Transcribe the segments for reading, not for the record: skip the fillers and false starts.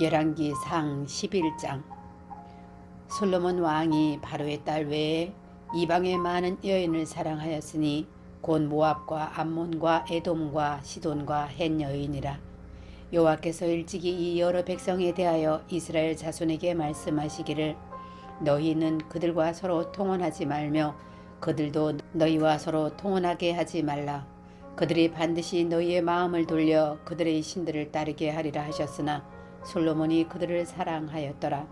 열왕기상 11장. 솔로몬 왕이 바로의 딸 외에 이방의 많은 여인을 사랑하였으니 곧 모압과 암몬과 에돔과 시돈과 헷 여인이라. 여호와께서 일찍이 이 여러 백성에 대하여 이스라엘 자손에게 말씀하시기를 너희는 그들과 서로 통혼하지 말며 그들도 너희와 서로 통혼하게 하지 말라. 그들이 반드시 너희의 마음을 돌려 그들의 신들을 따르게 하리라 하셨으나 솔로몬이 그들을 사랑하였더라.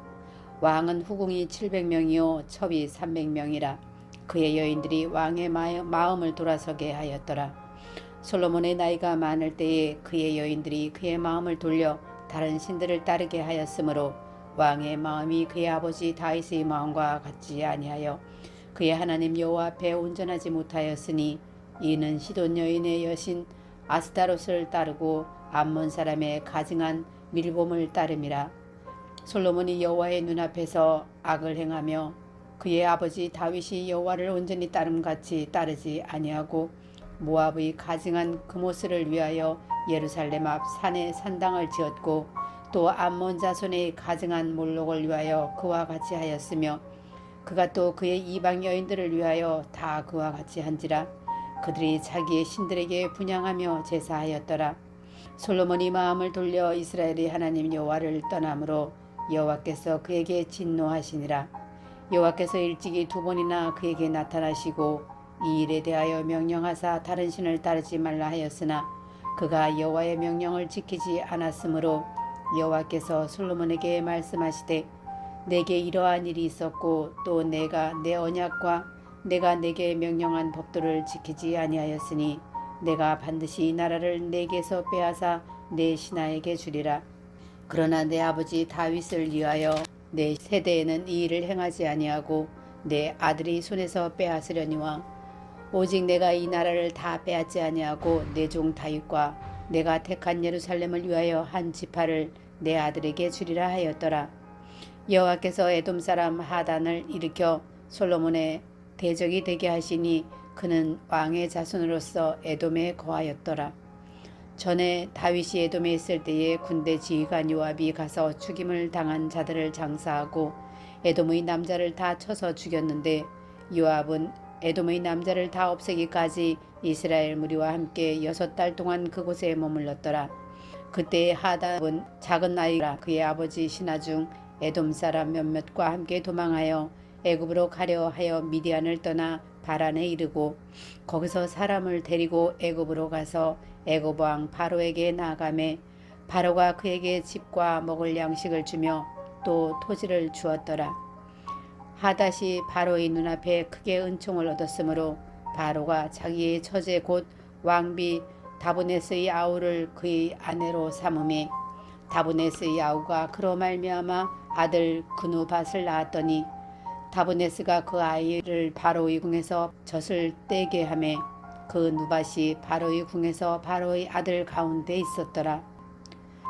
왕은 후궁이 700명이요 첩이 300명이라. 그의 여인들이 왕의 마음을 돌아서게 하였더라. 솔로몬의 나이가 많을 때에 그의 여인들이 그의 마음을 돌려 다른 신들을 따르게 하였으므로 왕의 마음이 그의 아버지 다윗의 마음과 같지 아니하여 그의 하나님 여호와 앞에 온전하지 못하였으니 이는 시돈 여인의 여신 아스타롯을 따르고 암몬 사람의 가증한 밀봄을 따름이라. 솔로몬이 여호와의 눈앞에서 악을 행하며 그의 아버지 다윗이 여호와를 온전히 따름같이 따르지 아니하고 모압의 가증한 금오스를 위하여 예루살렘 앞 산에 산당을 지었고 또 암몬 자손의 가증한 몰록을 위하여 그와 같이 하였으며 그가 또 그의 이방 여인들을 위하여 다 그와 같이 한지라. 그들이 자기의 신들에게 분향하며 제사하였더라. 솔로몬이 마음을 돌려 이스라엘의 하나님 여호와를 떠나므로 여호와께서 그에게 진노하시니라. 여호와께서 일찍이 2번이나 그에게 나타나시고 이 일에 대하여 명령하사 다른 신을 따르지 말라 하였으나 그가 여호와의 명령을 지키지 않았으므로 여호와께서 솔로몬에게 말씀하시되 내게 이러한 일이 있었고 또 내가 내 언약과 내가 내게 명령한 법도를 지키지 아니하였으니 내가 반드시 이 나라를 내게서 빼앗아 내 신하에게 주리라. 그러나 내 아버지 다윗을 위하여 내 세대에는 이 일을 행하지 아니하고 내 아들이 손에서 빼앗으려니와 오직 내가 이 나라를 다 빼앗지 아니하고 내 종 다윗과 내가 택한 예루살렘을 위하여 한 지파를 내 아들에게 주리라 하였더라. 여호와께서 에돔 사람 하단을 일으켜 솔로몬의 대적이 되게 하시니 그는 왕의 자손으로서 에돔에 거하였더라. 전에 다윗이 에돔에 있을 때에 군대 지휘관 요압이 가서 죽임을 당한 자들을 장사하고 에돔의 남자를 다 쳐서 죽였는데 요압은 에돔의 남자를 다 없애기까지 이스라엘 무리와 함께 6달 동안 그곳에 머물렀더라. 그때 하단은 작은 나이라 그의 아버지 신하 중 에돔 사람 몇몇과 함께 도망하여 애굽으로 가려 하여 미디안을 떠나 바란에 이르고 거기서 사람을 데리고 애굽으로 가서 애굽 왕 바로에게 나아가매 바로가 그에게 집과 먹을 양식을 주며 또 토지를 주었더라. 하닷이 바로의 눈앞에 크게 은총을 얻었으므로 바로가 자기의 처제 곧 왕비 다브네스의 아우를 그의 아내로 삼음에 다브네스의 아우가 그로 말미암아 아들 그누밧을 낳았더니 다브네스가 그 아이를 바로의 궁에서 젖을 떼게 하매 그 누밧이 바로의 궁에서 바로의 아들 가운데 있었더라.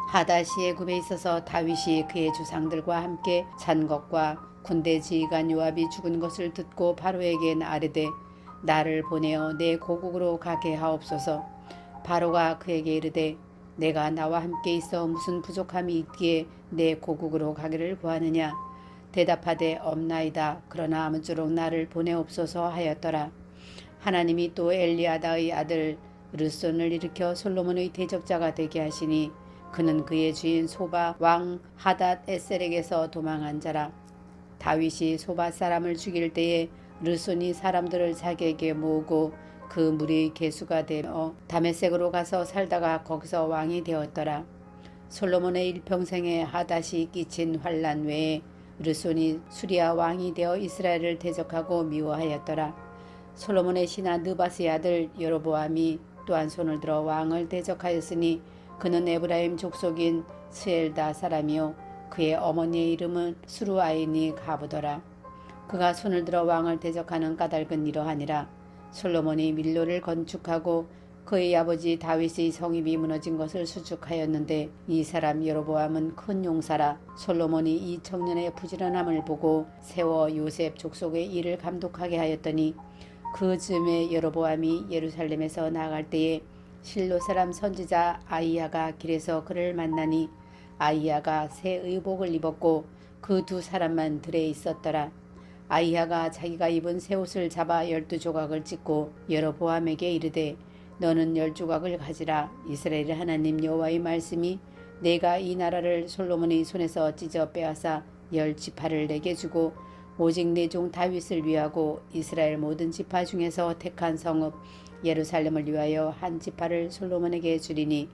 하닷이 애굽에 있어서 다윗이 그의 주상들과 함께 잔 것과 군대 지휘관 요압이 죽은 것을 듣고 바로에게 아뢰되 나를 보내어 내 고국으로 가게 하옵소서. 바로가 그에게 이르되 내가 나와 함께 있어 무슨 부족함이 있기에 내 고국으로 가기를 구하느냐. 대답하되 없나이다. 그러나 아무쪼록 나를 보내옵소서 하였더라. 하나님이 또 엘리아다의 아들 르손을 일으켜 솔로몬의 대적자가 되게 하시니 그는 그의 주인 소바 왕 하닷 에셀에게서 도망한 자라. 다윗이 소바 사람을 죽일 때에 르손이 사람들을 자기에게 모으고 그 무리의 계수가 되어 다메섹으로 가서 살다가 거기서 왕이 되었더라. 솔로몬의 일평생에 하닷이 끼친 환난 외에 르손이 수리아 왕이 되어 이스라엘을 대적하고 미워하였더라. 솔로몬의 신하 느밧의 아들 여로보암이 또한 손을 들어 왕을 대적하였으니 그는 에브라임 족속인 스엘다 사람이요 그의 어머니의 이름은 수루아인이 가부더라. 그가 손을 들어 왕을 대적하는 까닭은 이러하니라. 솔로몬이 밀로를 건축하고 그의 아버지 다윗의 성읍이 무너진 것을 수축하였는데 이 사람 여로보암은 큰 용사라. 솔로몬이 이 청년의 부지런함을 보고 세워 요셉 족속의 일을 감독하게 하였더니 그 즈음에 여로보암이 예루살렘에서 나아갈 때에 실로 사람 선지자 아이야가 길에서 그를 만나니 아이야가 새 의복을 입었고 그 두 사람만 들에 있었더라. 아이야가 자기가 입은 새 옷을 잡아 12조각을 찢고 여로보암에게 이르되 너는 10조각을 가지라. 이스라엘 하나님 여호와의 말씀이 내가 이 나라를 솔로몬의 손에서 찢어 빼앗아 10지파를 내게 주고 오직 내 종 다윗을 위하고 이스라엘 모든 지파 중에서 택한 성읍 예루살렘을 위하여 한 지파를 솔로몬에게 주리니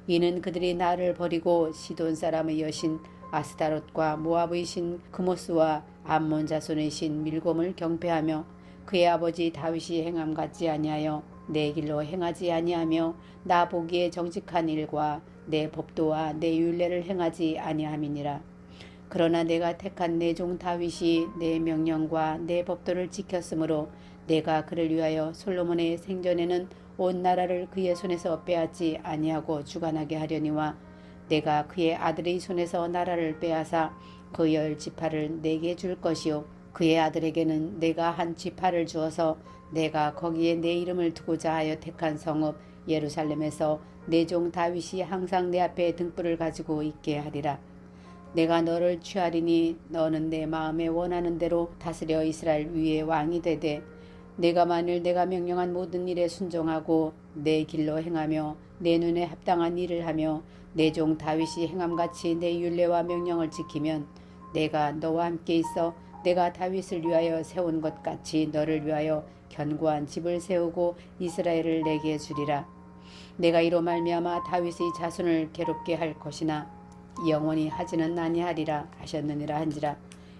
이는 그들이 나를 버리고 시돈 사람의 여신 아스타롯과 모압의 신 그모스와 암몬 자손의 신 밀곰을 경배하며 그의 아버지 다윗이 행함 같지 아니하여 내 길로 행하지 아니하며 나 보기에 정직한 일과 내 법도와 내 율례를 행하지 아니함이니라. 그러나 내가 택한 내 종 다윗이 내 명령과 내 법도를 지켰으므로 내가 그를 위하여 솔로몬의 생전에는 온 나라를 그의 손에서 빼앗지 아니하고 주관하게 하려니와 내가 그의 아들의 손에서 나라를 빼앗아 그 10지파를 내게 줄 것이요 그의 아들에게는 내가 한 지파를 주어서 내가 거기에 내 이름을 두고자 하여 택한 성읍 예루살렘에서 내 종 다윗이 항상 내 앞에 등불을 가지고 있게 하리라. 내가 너를 취하리니 너는 내 마음에 원하는 대로 다스려 이스라엘 위에 왕이 되되 내가 만일 내가 명령한 모든 일에 순종하고 내 길로 행하며 내 눈에 합당한 일을 하며 내 종 다윗이 행함같이 내 율례와 명령을 지키면 내가 너와 함께 있어 내가 다윗을 위하여 세운 것 같이 너를 위하여 견고한 집을 세우고 이스라엘을 내게 주리라. 내가 이로 말미암아 다윗의 자손을 괴롭게 할 것이나 영원히 하지는 아니하리라 하셨느니라 한지라.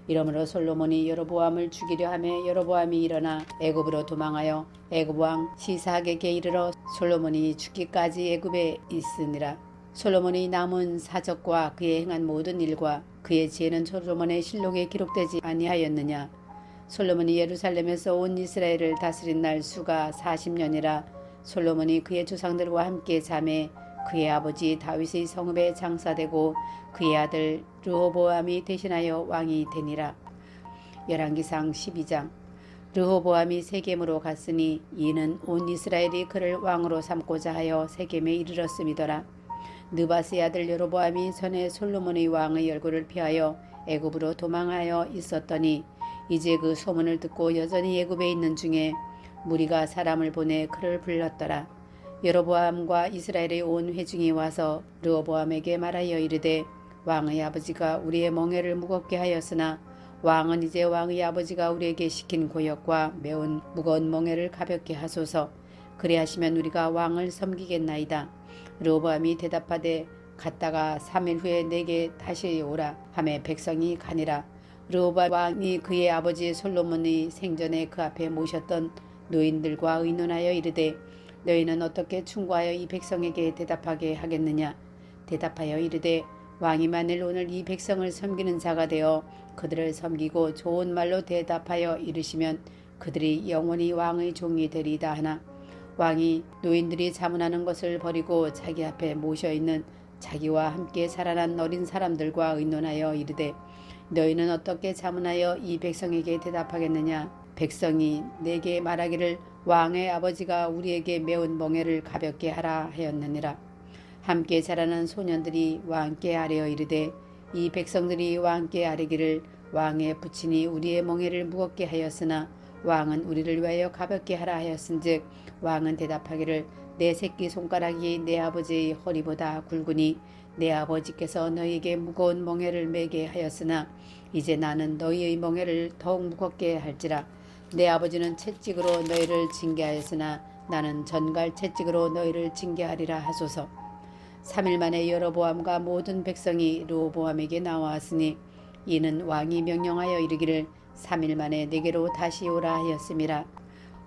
이러므로 솔로몬이 여로보암을 죽이려 하며 여로보암이 일어나 애굽으로 도망하여 애굽 왕 시삭에게 이르러 솔로몬이 죽기까지 애굽에 있으니라. 솔로몬이 남은 사적과 그의 행한 모든 일과 그의 지혜는 솔로몬의 실록에 기록되지 아니하였느냐. 솔로몬이 예루살렘에서 온 이스라엘을 다스린 날 수가 40년이라. 솔로몬이 그의 조상들과 함께 잠에 그의 아버지 다윗의 성읍에 장사되고 그의 아들 르호보암이 대신하여 왕이 되니라. 열왕기상 12장. 르호보암이 세겜으로 갔으니 이는 온 이스라엘이 그를 왕으로 삼고자 하여 세겜에 이르렀음이더라. 느바스의 아들 여로보암이 전에 솔로몬의 왕의 얼굴을 피하여 애굽으로 도망하여 있었더니 이제 그 소문을 듣고 여전히 애굽에 있는 중에 무리가 사람을 보내 그를 불렀더라. 여로보암과 이스라엘의 온 회중이 와서 르호보암에게 말하여 이르되 왕의 아버지가 우리의 멍에를 무겁게 하였으나 왕은 이제 왕의 아버지가 우리에게 시킨 고역과 매운 무거운 멍에를 가볍게 하소서. 그리하시면 우리가 왕을 섬기겠나이다. 르호보암이 대답하되 갔다가 3일 후에 내게 다시 오라 하매 백성이 가니라. 르호보암 왕이 그의 아버지 솔로몬의 생전에 그 앞에 모셨던 노인들과 의논하여 이르되 너희는 어떻게 충고하여 이 백성에게 대답하게 하겠느냐. 대답하여 이르되 왕이 만일 오늘 이 백성을 섬기는 자가 되어 그들을 섬기고 좋은 말로 대답하여 이르시면 그들이 영원히 왕의 종이 되리이다 하나 왕이 노인들이 자문하는 것을 버리고 자기 앞에 모셔있는 자기와 함께 살아난 어린 사람들과 의논하여 이르되 너희는 어떻게 자문하여 이 백성에게 대답하겠느냐. 백성이 내게 말하기를 왕의 아버지가 우리에게 매운 멍에를 가볍게 하라 하였느니라. 함께 자라난 소년들이 왕께 아뢰어 이르되 이 백성들이 왕께 아뢰기를 왕의 부친이 우리의 멍에를 무겁게 하였으나 왕은 우리를 위하여 가볍게 하라 하였은즉 왕은 대답하기를 내 새끼 손가락이 내 아버지의 허리보다 굵으니 내 아버지께서 너희에게 무거운 멍에를 매게 하였으나 이제 나는 너희의 멍에를 더욱 무겁게 할지라. 내 아버지는 채찍으로 너희를 징계하였으나 나는 전갈 채찍으로 너희를 징계하리라 하소서. 3일 만에 여로보암과 모든 백성이 르호보암에게 나와왔으니 이는 왕이 명령하여 이르기를 3일 만에 내게로 다시 오라 하였음이라.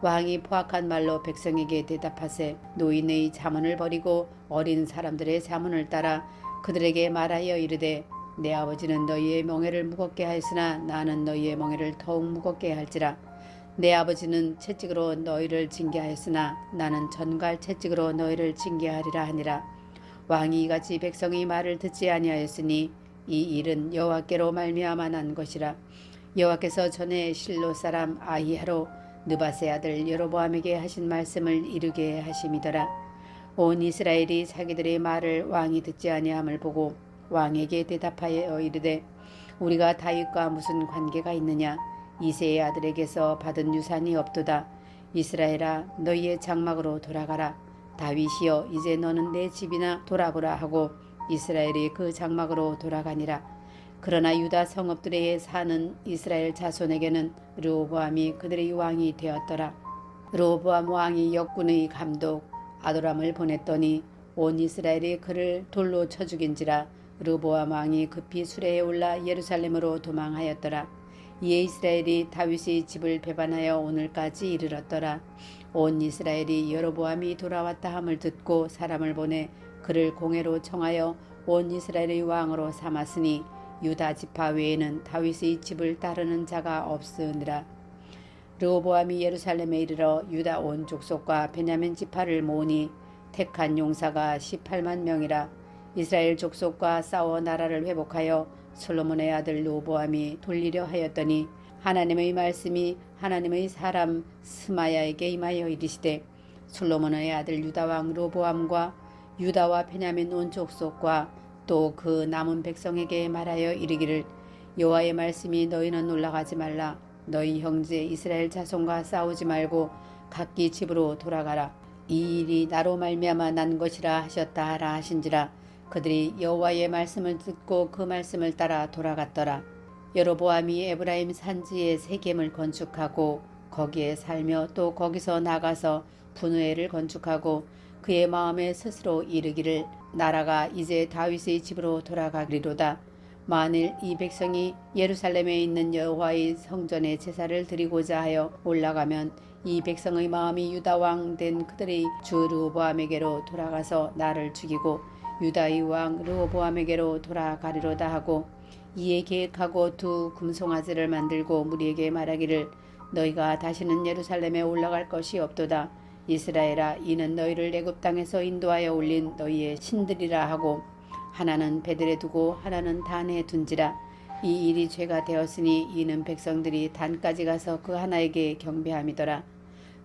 왕이 포악한 말로 백성에게 대답하세 노인의 자문을 버리고 어린 사람들의 자문을 따라 그들에게 말하여 이르되 내 아버지는 너희의 멍에를 무겁게 하였으나 나는 너희의 멍에를 더욱 무겁게 할지라. 내 아버지는 채찍으로 너희를 징계하였으나 나는 전갈 채찍으로 너희를 징계하리라 하니라. 왕이 이같이 백성의 말을 듣지 아니하였으니 이 일은 여호와께로 말미암아 난 것이라. 여호와께서 전에 실로 사람 아히야로 느바스의 아들 여로보암에게 하신 말씀을 이루게 하심이더라. 온 이스라엘이 자기들의 말을 왕이 듣지 아니함을 보고 왕에게 대답하여 이르되 우리가 다윗과 무슨 관계가 있느냐. 이새의 아들에게서 받은 유산이 없도다. 이스라엘아 너희의 장막으로 돌아가라. 다윗이여 이제 너는 내 집이나 돌아보라 하고 이스라엘이 그 장막으로 돌아가니라. 그러나 유다 성읍들에 사는 이스라엘 자손에게는 르호보암이 그들의 왕이 되었더라. 르호보암 왕이 역군의 감독 아도람을 보냈더니 온 이스라엘이 그를 돌로 쳐 죽인지라. 르호보암 왕이 급히 수레에 올라 예루살렘으로 도망하였더라. 이에 이스라엘이 다윗의 집을 배반하여 오늘까지 이르렀더라. 온 이스라엘이 여로보암이 돌아왔다 함을 듣고 사람을 보내 그를 공회로 청하여 온 이스라엘의 왕으로 삼았으니 유다 지파 외에는 다윗의 집을 따르는 자가 없으니라. 르호보암이 예루살렘에 이르러 유다 온 족속과 베냐민 지파를 모으니 택한 용사가 18만 명이라. 이스라엘 족속과 싸워 나라를 회복하여 솔로몬의 아들 르호보암이 돌리려 하였더니 하나님의 말씀이 하나님의 사람 스마야에게 임하여 이르시되 솔로몬의 아들 유다왕 르호보암과 유다와 베냐민 온 족속과 또 그 남은 백성에게 말하여 이르기를 여호와의 말씀이 너희는 올라가지 말라. 너희 형제 이스라엘 자손과 싸우지 말고 각기 집으로 돌아가라. 이 일이 나로 말미암아 난 것이라 하셨다 하라 하신지라. 그들이 여호와의 말씀을 듣고 그 말씀을 따라 돌아갔더라. 여로보암이 에브라임 산지에 세겜을 건축하고 거기에 살며 또 거기서 나가서 분우엘을 건축하고 그의 마음에 스스로 이르기를 나라가 이제 다윗의 집으로 돌아가리로다. 만일 이 백성이 예루살렘에 있는 여호와의 성전에 제사를 드리고자 하여 올라가면 이 백성의 마음이 유다 왕 된 그들의 주 르호보암에게로 돌아가서 나를 죽이고 유다의 왕 르호보암에게로 돌아가리로다 하고 이에 계획하고 두 금송아지를 만들고 무리에게 말하기를 너희가 다시는 예루살렘에 올라갈 것이 없도다. 이스라엘아 이는 너희를 애굽 땅에서 인도하여 올린 너희의 신들이라 하고 하나는 베들에 두고 하나는 단에 둔지라. 이 일이 죄가 되었으니 이는 백성들이 단까지 가서 그 하나에게 경배함이더라.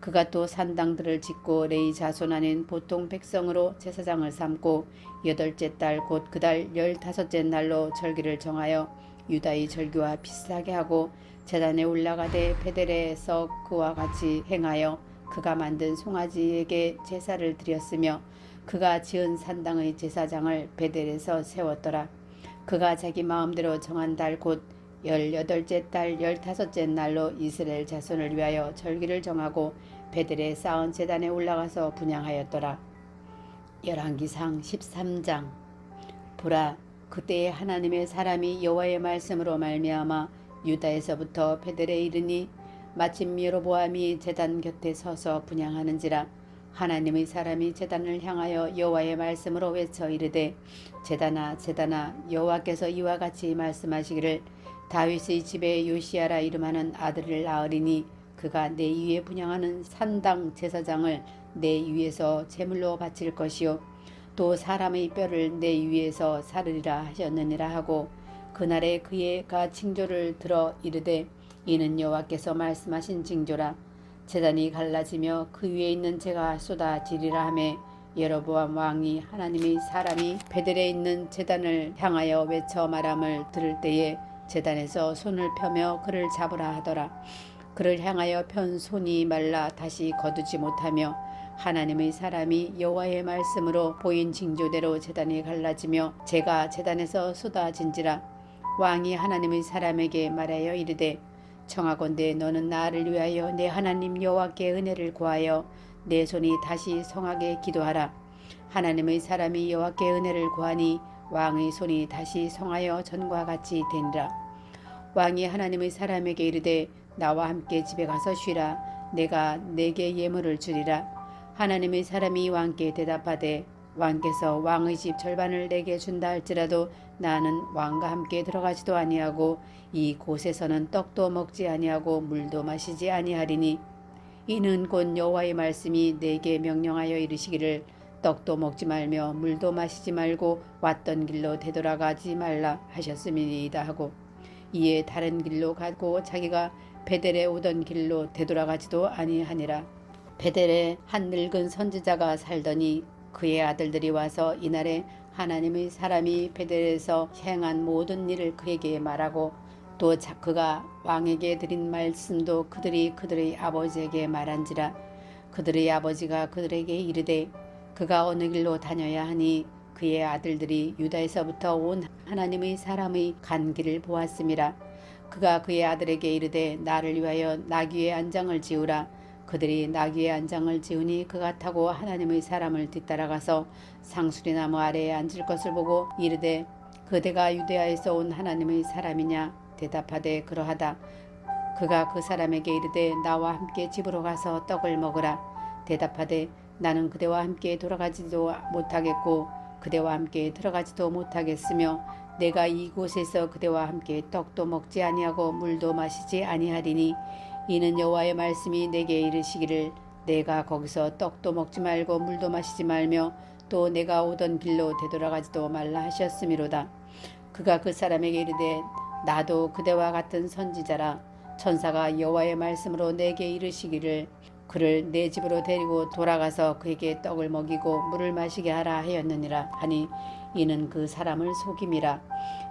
그가 또 산당들을 짓고 레위 자손 아닌 보통 백성으로 제사장을 삼고 8째 달 곧 그 달 15째 날로 절기를 정하여 유다의 절기와 비슷하게 하고 제단에 올라가되 베델에서 그와 같이 행하여 그가 만든 송아지에게 제사를 드렸으며 그가 지은 산당의 제사장을 베델에서 세웠더라. 그가 자기 마음대로 정한 달 곧 18째 달 15째 날로 이스라엘 자손을 위하여 절기를 정하고 베델에 쌓은 제단에 올라가서 분향하였더라. 열왕기상 13장. 보라 그때에 하나님의 사람이 여호와의 말씀으로 말미암아 유다에서부터 베델에 이르니 마침 여로보암이 제단 곁에 서서 분향하는지라. 하나님의 사람이 제단을 향하여 여호와의 말씀으로 외쳐 이르되 제단아 제단아 여호와께서 이와 같이 말씀하시기를 다윗의 집에 요시야라 이름하는 아들을 낳으리니 그가 내 위에 분향하는 산당 제사장을 내 위에서 제물로 바칠 것이요 또 사람의 뼈를 내 위에서 사르리라 하셨느니라 하고 그날에 그가 징조를 들어 이르되 이는 여호와께서 말씀하신 징조라. 제단이 갈라지며 그 위에 있는 재가 쏟아지리라 하매 여로보암 왕이 하나님의 사람이 베델에 있는 제단을 향하여 외쳐 말함을 들을 때에 제단에서 손을 펴며 그를 잡으라 하더라. 그를 향하여 편 손이 말라 다시 거두지 못하며 하나님의 사람이 여호와의 말씀으로 보인 징조대로 제단이 갈라지며 재가 제단에서 쏟아진지라. 왕이 하나님의 사람에게 말하여 이르되 청하건대 너는 나를 위하여 내 하나님 여호와께 은혜를 구하여 내 손이 다시 성하게 기도하라. 하나님의 사람이 여호와께 은혜를 구하니 왕의 손이 다시 성하여 전과 같이 되니라. 왕이 하나님의 사람에게 이르되 나와 함께 집에 가서 쉬라. 내가 내게 예물을 주리라. 하나님의 사람이 왕께 대답하되 왕께서 왕의 집 절반을 내게 준다 할지라도 나는 왕과 함께 들어가지도 아니하고 이 곳에서는 떡도 먹지 아니하고 물도 마시지 아니하리니 이는 곧 여호와의 말씀이 내게 명령하여 이르시기를 떡도 먹지 말며 물도 마시지 말고 왔던 길로 되돌아가지 말라 하셨음이니이다 하고 이에 다른 길로 가고 자기가 베델에 오던 길로 되돌아가지도 아니하니라. 베델에 한 늙은 선지자가 살더니 그의 아들들이 와서 이날에 하나님의 사람이 베델에서 행한 모든 일을 그에게 말하고 또 그가 왕에게 드린 말씀도 그들의 아버지에게 말한지라. 그들의 아버지가 그들에게 이르되 그가 어느 길로 다녀야 하니 그의 아들들이 유다에서부터 온 하나님의 사람의 간 길을 보았음이라. 그가 그의 아들에게 이르되 나를 위하여 나귀의 안장을 지으라. 그들이 나귀의 안장을 지으니 그가 타고 하나님의 사람을 뒤따라가서 상수리나무 아래에 앉을 것을 보고 이르되 그대가 유대아에서 온 하나님의 사람이냐. 대답하되 그러하다. 그가 그 사람에게 이르되 나와 함께 집으로 가서 떡을 먹으라. 대답하되 나는 그대와 함께 돌아가지도 못하겠고 그대와 함께 들어가지도 못하겠으며 내가 이곳에서 그대와 함께 떡도 먹지 아니하고 물도 마시지 아니하리니 이는 여호와의 말씀이 내게 이르시기를 내가 거기서 떡도 먹지 말고 물도 마시지 말며 또 내가 오던 길로 되돌아가지도 말라 하셨음이로다. 그가 그 사람에게 이르되 나도 그대와 같은 선지자라. 천사가 여호와의 말씀으로 내게 이르시기를 그를 내 집으로 데리고 돌아가서 그에게 떡을 먹이고 물을 마시게 하라 하였느니라 하니 이는 그 사람을 속임이라.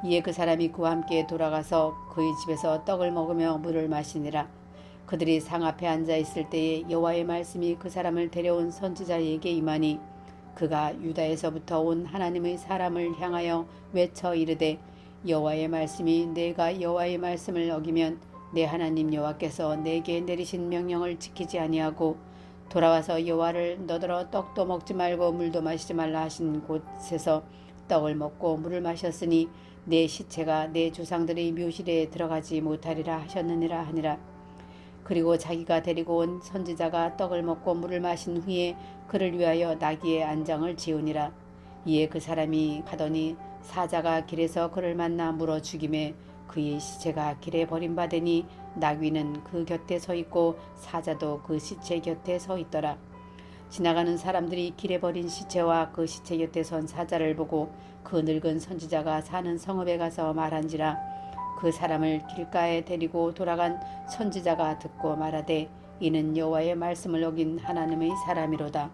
이에 그 사람이 그와 함께 돌아가서 그의 집에서 떡을 먹으며 물을 마시니라. 그들이 상 앞에 앉아 있을 때에 여호와의 말씀이 그 사람을 데려온 선지자에게 임하니 그가 유다에서부터 온 하나님의 사람을 향하여 외쳐 이르되 여호와의 말씀이 내가 여호와의 말씀을 어기면 내 하나님 여호와께서 내게 내리신 명령을 지키지 아니하고 돌아와서 여호와를 너더러 떡도 먹지 말고 물도 마시지 말라 하신 곳에서 떡을 먹고 물을 마셨으니 내 시체가 내 조상들의 묘실에 들어가지 못하리라 하셨느니라 하니라. 그리고 자기가 데리고 온 선지자가 떡을 먹고 물을 마신 후에 그를 위하여 나귀의 안장을 지으니라. 이에 그 사람이 가더니 사자가 길에서 그를 만나 물어 죽임에 그의 시체가 길에 버림받으니 나귀는 그 곁에 서 있고 사자도 그 시체 곁에 서 있더라. 지나가는 사람들이 길에 버린 시체와 그 시체 곁에 선 사자를 보고 그 늙은 선지자가 사는 성읍에 가서 말한지라. 그 사람을 길가에 데리고 돌아간 선지자가 듣고 말하되 이는 여호와의 말씀을 어긴 하나님의 사람이로다.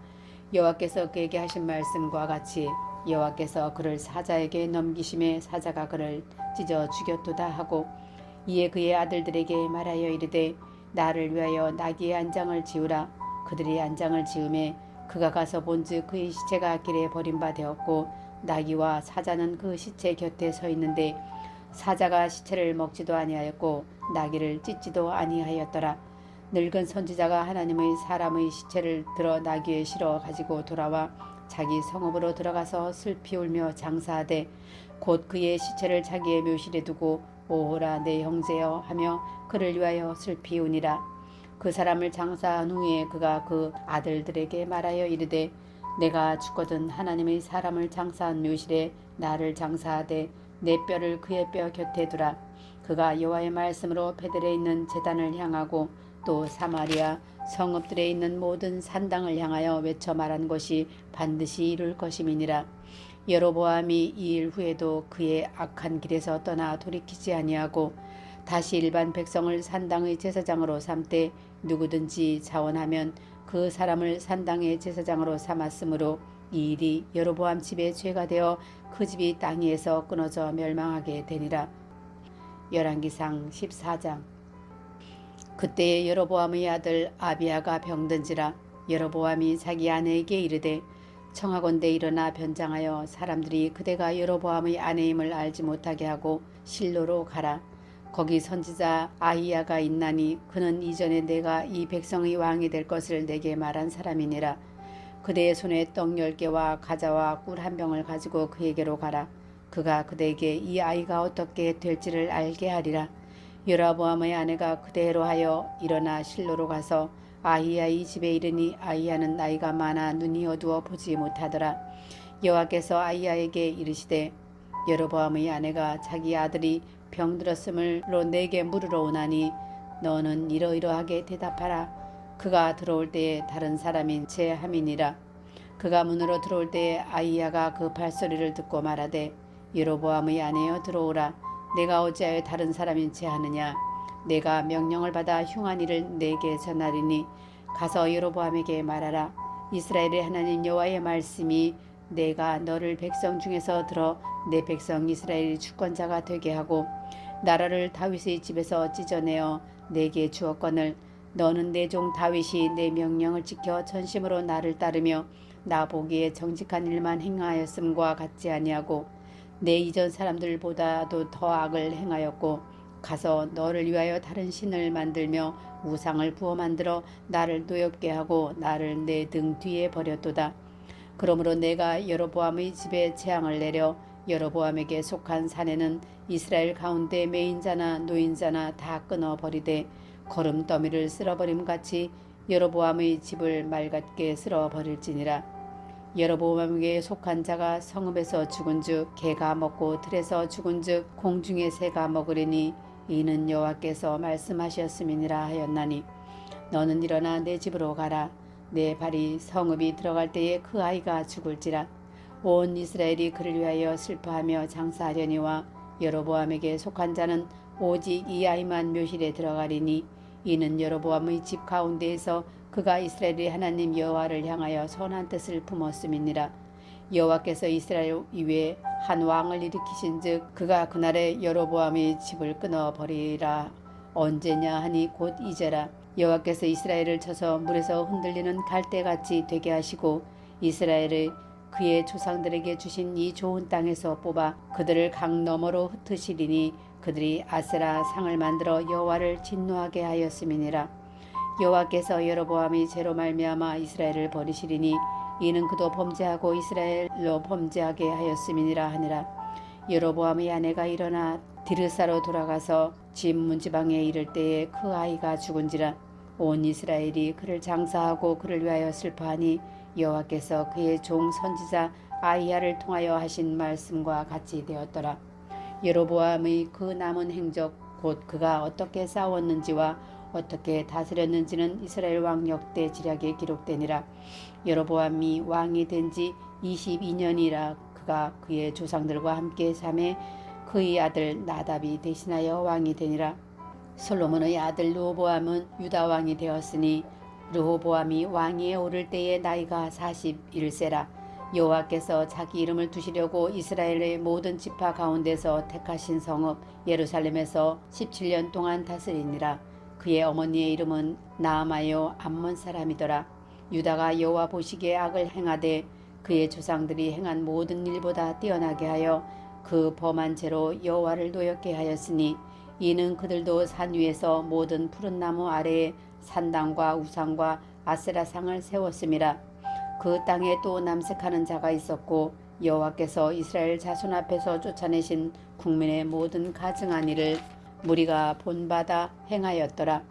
여호와께서 그에게 하신 말씀과 같이 여호와께서 그를 사자에게 넘기심에 사자가 그를 찢어 죽였도다 하고 이에 그의 아들들에게 말하여 이르되 나를 위하여 나귀의 안장을 지으라. 그들이 안장을 지음에 그가 가서 본즉 그의 시체가 길에 버림받았고 나귀와 사자는 그 시체 곁에 서 있는데 사자가 시체를 먹지도 아니하였고 나귀를 찢지도 아니하였더라. 늙은 선지자가 하나님의 사람의 시체를 들어 나귀에 실어 가지고 돌아와 자기 성읍으로 들어가서 슬피 울며 장사하되 곧 그의 시체를 자기의 묘실에 두고 오호라 내 형제여 하며 그를 위하여 슬피 우니라. 그 사람을 장사한 후에 그가 그 아들들에게 말하여 이르되 내가 죽거든 하나님의 사람을 장사한 묘실에 나를 장사하되 내 뼈를 그의 뼈 곁에 두라. 그가 여호와의 말씀으로 베델에 있는 제단을 향하고 또 사마리아 성읍들에 있는 모든 산당을 향하여 외쳐 말한 것이 반드시 이룰 것임이니라. 여로보암이 이 일 후에도 그의 악한 길에서 떠나 돌이키지 아니하고 다시 일반 백성을 산당의 제사장으로 삼되 누구든지 자원하면 그 사람을 산당의 제사장으로 삼았으므로 이 일이 여로보암 집의 죄가 되어 그 집이 땅 위에서 끊어져 멸망하게 되니라. 열왕기상 14장. 그때에 여로보암의 아들 아비야가 병든지라. 여로보암이 자기 아내에게 이르되 청하건대 일어나 변장하여 사람들이 그대가 여로보암의 아내임을 알지 못하게 하고 실로로 가라. 거기 선지자 아히야가 있나니 그는 이전에 내가 이 백성의 왕이 될 것을 내게 말한 사람이니라. 그대의 손에 떡 10개와 과자와 꿀 한 병을 가지고 그에게로 가라. 그가 그대에게 이 아이가 어떻게 될지를 알게 하리라. 여로보암의 아내가 그대로 하여 일어나 실로로 가서 아히야의 집에 이르니 아히야는 나이가 많아 눈이 어두워 보지 못하더라. 여호와께서 아히야에게 이르시되 여로보암의 아내가 자기 아들이 병들었음을로 내게 물으러 오나니 너는 이러이러하게 대답하라. 그가 들어올 때에 다른 사람인 채 함이니라. 그가 문으로 들어올 때에 아히야가 그 발소리를 듣고 말하되 여로보암의 아내여 들어오라. 내가 어찌하여 다른 사람인 채 하느냐. 내가 명령을 받아 흉한 일을 내게 전하리니 가서 여로보암에게 말하라. 이스라엘의 하나님 여호와의 말씀이 내가 너를 백성 중에서 들어 내 백성 이스라엘의 주권자가 되게 하고 나라를 다윗의 집에서 찢어내어 내게 주었거늘 너는 내 종 다윗이 내 명령을 지켜 전심으로 나를 따르며 나 보기에 정직한 일만 행하였음과 같지 아니하고 내 이전 사람들보다도 더 악을 행하였고 가서 너를 위하여 다른 신을 만들며 우상을 부어 만들어 나를 노엽게 하고 나를 내 등 뒤에 버렸도다. 그러므로 내가 여로보암의 집에 재앙을 내려 여로보암에게 속한 산에는 이스라엘 가운데 매인자나 노인자나 다 끊어버리되 거름더미를 쓸어버림같이 여로보암의 집을 맑게 쓸어버릴지니라. 여로보암에게 속한 자가 성읍에서 죽은즉 개가 먹고 들에서 죽은즉 공중의 새가 먹으리니 이는 여호와께서 말씀하셨음이니라 하였나니 너는 일어나 내 집으로 가라. 내 발이 성읍이 들어갈 때에 그 아이가 죽을지라. 온 이스라엘이 그를 위하여 슬퍼하며 장사하려니와 여로보암에게 속한 자는 오직 이 아이만 묘실에 들어가리니 이는 여로보암의 집 가운데에서 그가 이스라엘의 하나님 여호와를 향하여 선한 뜻을 품었음이니라. 여호와께서 이스라엘 위에 한 왕을 일으키신즉 그가 그날에 여로보암의 집을 끊어버리라. 언제냐 하니 곧 이제라. 여호와께서 이스라엘을 쳐서 물에서 흔들리는 갈대같이 되게 하시고 이스라엘의 그의 조상들에게 주신 이 좋은 땅에서 뽑아 그들을 강 너머로 흩으시리니 그들이 아세라 상을 만들어 여호와를 진노하게 하였음이니라. 여호와께서 여로보암이 죄로 말미암아 이스라엘을 버리시리니 이는 그도 범죄하고 이스라엘로 범죄하게 하였음이니라 하니라. 여로보암의 아내가 일어나 디르사로 돌아가서 집 문지방에 이를 때에 그 아이가 죽은지라. 온 이스라엘이 그를 장사하고 그를 위하여 슬퍼하니 여호와께서 그의 종 선지자 아히야를 통하여 하신 말씀과 같이 되었더라. 여로보암의 그 남은 행적 곧 그가 어떻게 싸웠는지와 어떻게 다스렸는지는 이스라엘 왕 역대 지략에 기록되니라. 여로보암이 왕이 된 지 22년이라. 그가 그의 조상들과 함께 삼에 그의 아들 나답이 대신하여 왕이 되니라. 솔로몬의 아들 르호보암은 유다 왕이 되었으니 르호보암이 왕위에 오를 때에 나이가 41세라. 여호와께서 자기 이름을 두시려고 이스라엘의 모든 지파 가운데서 택하신 성읍 예루살렘에서 17년 동안 다스리니라. 그의 어머니의 이름은 나아마요 암몬 사람이더라. 유다가 여호와 보시기에 악을 행하되 그의 조상들이 행한 모든 일보다 뛰어나게 하여 그 범한 죄로 여호와를 노엽게 하였으니 이는 그들도 산 위에서 모든 푸른 나무 아래에 산당과 우상과 아세라상을 세웠음이라. 그 땅에 또 남색하는 자가 있었고 여호와께서 이스라엘 자손 앞에서 쫓아내신 국민의 모든 가증한 일을 무리가 본받아 행하였더라.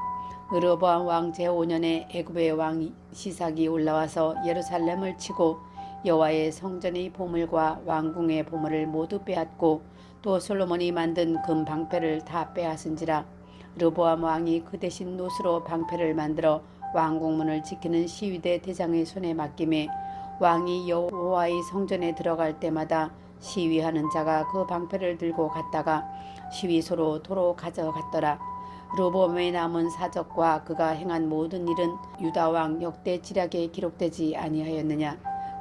르호보암 왕 제5년에 애굽의 왕 시삭이 올라와서 예루살렘을 치고 여호와의 성전의 보물과 왕궁의 보물을 모두 빼앗고 또 솔로몬이 만든 금 방패를 다 빼앗은지라. 르호보암 왕이 그 대신 노스로 방패를 만들어 왕궁문을 지키는 시위대 대장의 손에 맡김에 왕이 여호와의 성전에 들어갈 때마다 시위하는 자가 그 방패를 들고 갔다가 시위소로 도로 가져갔더라. 르호보암의 남은 사적과 그가 행한 모든 일은 유다 왕 역대 지략에 기록되지 아니하였느냐.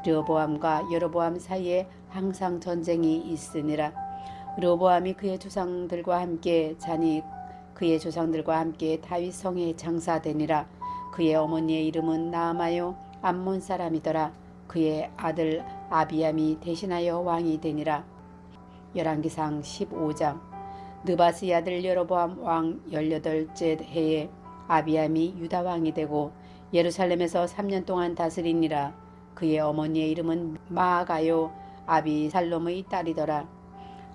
르호보암과 여로보암 사이에 항상 전쟁이 있으니라. 르호보암이 그의 조상들과 함께 자니 그의 조상들과 함께 다윗 성에 장사되니라. 그의 어머니의 이름은 나아마요 암몬 사람이더라. 그의 아들 아비암이 대신하여 왕이 되니라. 열왕기상 15장. 느바스의 아들 여로보암 왕 18째 해에 아비암이 유다 왕이 되고 예루살렘에서 3년 동안 다스리니라. 그의 어머니의 이름은 마아가요 아비살롬의 딸이더라.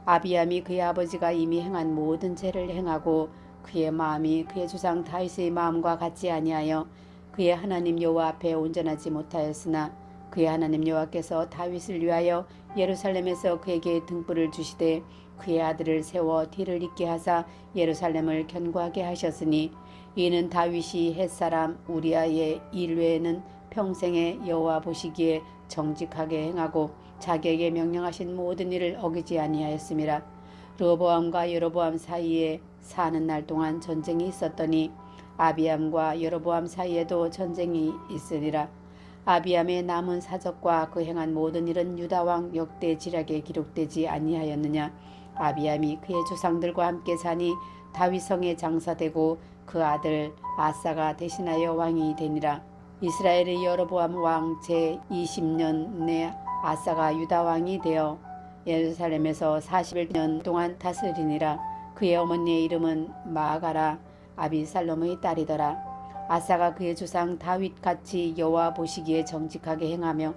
아비암이 그의 아버지가 이미 행한 모든 죄를 행하고 그의 마음이 그의 조상 다윗의 마음과 같지 아니하여 그의 하나님 여호와 앞에 온전하지 못하였으나 그의 하나님 여호와께서 다윗을 위하여 예루살렘에서 그에게 등불을 주시되 그의 아들을 세워 뒤를 잇게 하사 예루살렘을 견고하게 하셨으니 이는 다윗이 햇사람 우리아의 일 외에는 평생에 여호와 보시기에 정직하게 행하고 자기에게 명령하신 모든 일을 어기지 아니하였음이라. 르호보암과 여로보암 사이에 사는 날 동안 전쟁이 있었더니 아비암과 여로보암 사이에도 전쟁이 있으리라. 아비암의 남은 사적과 그 행한 모든 일은 유다 왕 역대 지략에 기록되지 아니하였느냐. 아비암이 그의 조상들과 함께 사니 다윗성에 장사되고 그 아들 아사가 대신하여 왕이 되니라. 이스라엘의 여로보암 왕 제20년에 아사가 유다 왕이 되어 예루살렘에서 41년 동안 다스리니라. 그의 어머니의 이름은 마아가라 아비살롬의 딸이더라. 아사가 그의 조상 다윗같이 여호와 보시기에 정직하게 행하며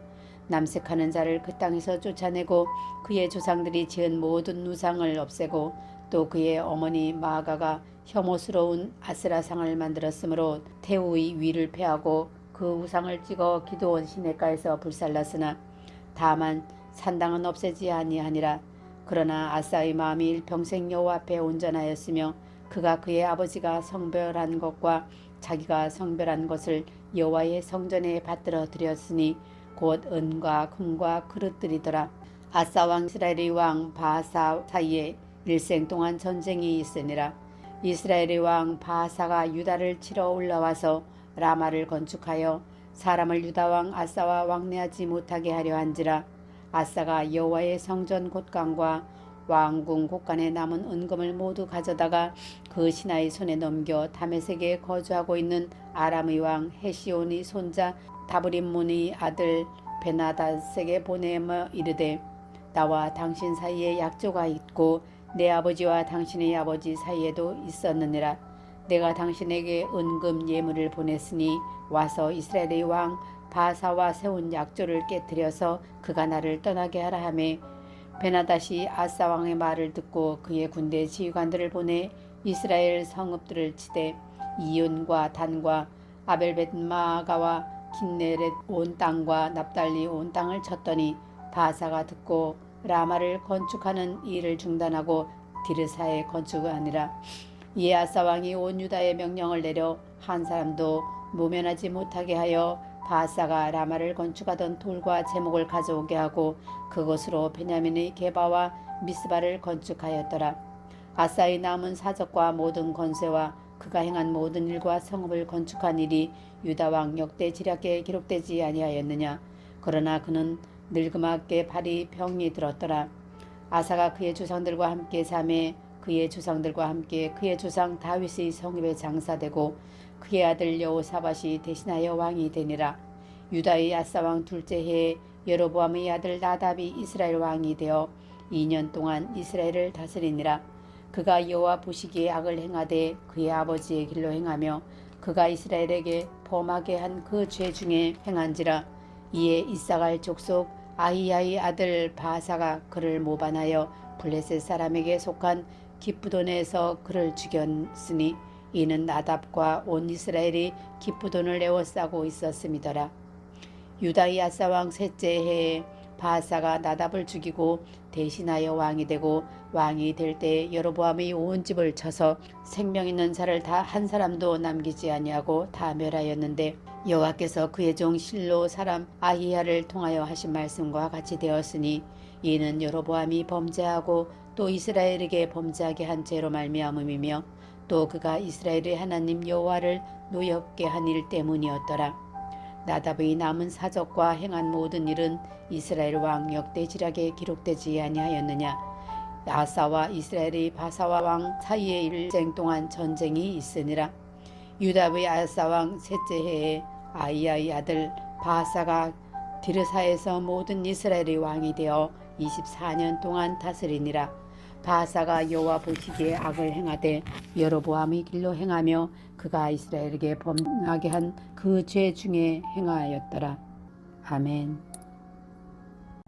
남색하는 자를 그 땅에서 쫓아내고 그의 조상들이 지은 모든 우상을 없애고 또 그의 어머니 마아가가 혐오스러운 아스라상을 만들었으므로 태우의 위를 패하고 그 우상을 찍어 기드온 시냇가에서 불살랐으나 다만 산당은 없애지 아니하니라. 그러나 아사의 마음이 일평생 여호와 앞에 온전하였으며 그가 그의 아버지가 성별한 것과 자기가 성별한 것을 여호와의 성전에 받들어 드렸으니 곧 은과 금과 그릇들이더라. 아사 왕 이스라엘의 왕 바하사 사이에 일생 동안 전쟁이 있으니라. 이스라엘의 왕 바하사가 유다를 치러 올라와서 라마를 건축하여 사람을 유다 왕 아사와 왕래하지 못하게 하려 한지라. 아사가 여호와의 성전 곳간과 왕궁 곳간에 남은 은금을 모두 가져다가 그 신하의 손에 넘겨 다메섹에 거주하고 있는 아람의 왕 헤시온의 손자 다브림문의 아들 베나다섹에 보내며 이르되 나와 당신 사이에 약조가 있고 내 아버지와 당신의 아버지 사이에도 있었느니라. 내가 당신에게 은금 예물을 보냈으니 와서 이스라엘의 왕 바사와 세운 약조를 깨뜨려서 그가 나를 떠나게 하라 하매 베나닷이 아사 왕의 말을 듣고 그의 군대 지휘관들을 보내 이스라엘 성읍들을 치되 이윤과 단과 아벨벳마가와 긴네렛 온 땅과 납달리 온 땅을 쳤더니 바사가 듣고 라마를 건축하는 일을 중단하고 디르사에 건축하니라. 이에 아사 왕이 온 유다에 명령을 내려 한 사람도 모면하지 못하게 하여 바사가 라마를 건축하던 돌과 제목을 가져오게 하고 그것으로 베냐민의 게바와 미스바를 건축하였더라. 아사의 남은 사적과 모든 건세와 그가 행한 모든 일과 성읍을 건축한 일이 유다 왕 역대 지략에 기록되지 아니하였느냐. 그러나 그는 늙음하게 발이 병이 들었더라. 아사가 그의 조상들과 함께 사매 그의 조상들과 함께 그의 조상 다윗의 성읍에 장사되고 그의 아들 여호사밧이 대신하여 왕이 되니라. 유다의 아사 왕 둘째 해에 여로보암의 아들 나답이 이스라엘 왕이 되어 2년 동안 이스라엘을 다스리니라. 그가 여호와 보시기에 악을 행하되 그의 아버지의 길로 행하며 그가 이스라엘에게 범하게 한 그 죄 중에 행한지라. 이에 이사갈 족속 아히야의 아들 바사가 그를 모반하여 블레셋 사람에게 속한 기브돈에서 그를 죽였으니 이는 나답과 온 이스라엘이 기브돈을 에워싸고 있었음이더라. 유다의 아사 왕 셋째 해에 바사가 나답을 죽이고 대신하여 왕이 되고 왕이 될 때 여로보암의 온 집을 쳐서 생명 있는 자를 다 한 사람도 남기지 아니하고 다 멸하였는데 여호와께서 그의 종 실로 사람 아히야를 통하여 하신 말씀과 같이 되었으니 이는 여로보암이 범죄하고 또 이스라엘에게 범죄하게 한 죄로 말미암음이며 또 그가 이스라엘의 하나님 여호와를 노엽게 한 일 때문이었더라. 나답의 남은 사적과 행한 모든 일은 이스라엘 왕 역대 지략에 기록되지 아니하였느냐. 아사와 이스라엘의 바사와 왕 사이에 일생 동안 전쟁이 있으니라. 유다의 아사 왕 셋째 해에 아히야의 아들 바사가 디르사에서 모든 이스라엘의 왕이 되어 24년 동안 다스리니라. 바사가 여호와 보시기에 악을 행하되 여로보암의 길로 행하며 그가 이스라엘에게 범하게 한 그 죄 중에 행하였더라. 아멘.